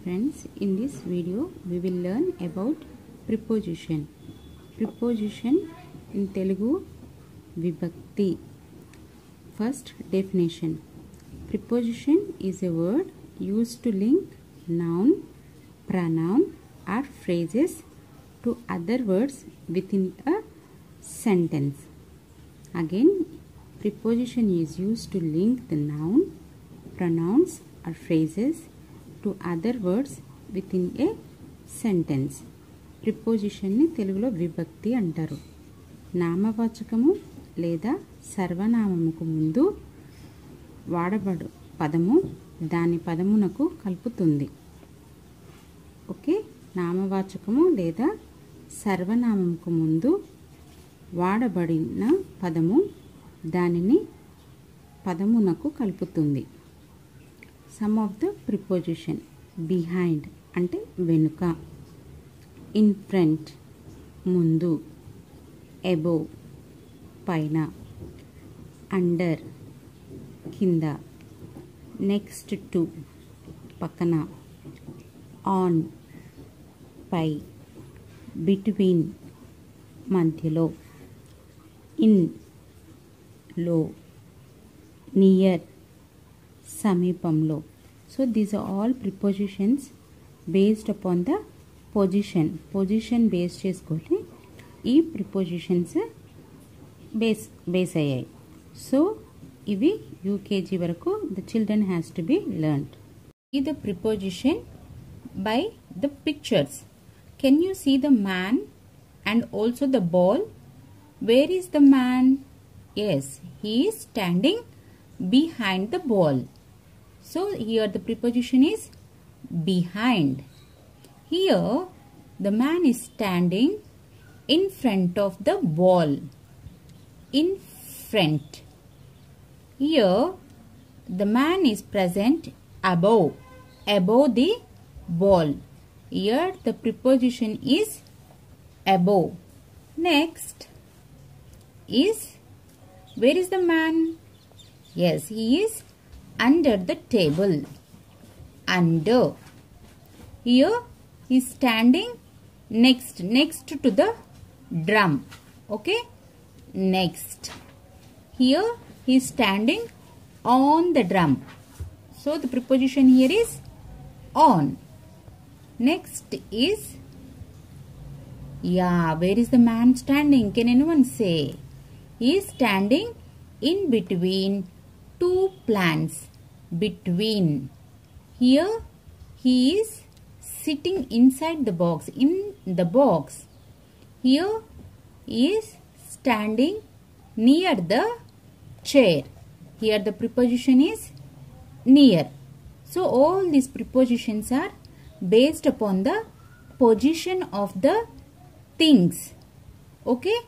friends, in this video we will learn about preposition. Preposition in Telugu vibhakti. First definition. Preposition is a word used to link noun, pronoun or phrases to other words within a sentence. Again, preposition is used to link the noun, pronouns or phrases to other words within a sentence. Preposition ni Telugulo vibhakti antaru. నామవాచకము లేదా సర్వనామముకు ముందు వాడబడు పదము దాని పదమునకు కలుపుతుంది. Okay, నామవాచకము లేదా సర్వనామముకు ముందు వాడబడిన పదము దానిని పదమునకు కలుపుతుంది. Some of the preposition: behind అంటే వెనుక, ఇన్ ఫ్రంట్ ముందు, అబోవ్ పైన, అండర్ కింద, నెక్స్ట్ టు పక్కన, ఆన్ పై, బిట్వీన్ మధ్యలో, ఇన్ లో, నియర్ సమీపంలో. So these are all prepositions based upon the position base చేసుకొని ఈ ప్రిపోజిషన్స్ బేస్ అయ్యాయి. సో ఇవి యూకేజీ వరకు the children has to be learned. ఈ the preposition by the pictures. Can you see the man and also the ball? Where is the man? Yes, he is standing behind the ball. So here the preposition is behind. Here the man is standing in front of the ball. In front. Here the man is present above the ball. Here the preposition is above. Next is, where is the man? Yes, he is under the table. Under. Here he is standing next to the drum. Okay. Next. Here he is standing on the drum. So the preposition here is on. Next is, where is the man standing? Can anyone say? He is standing in between two plants. Between. Here he is sitting inside the box. In the box. Here he is standing near the chair. Here the preposition is near. So all these prepositions are based upon the position of the things. Okay.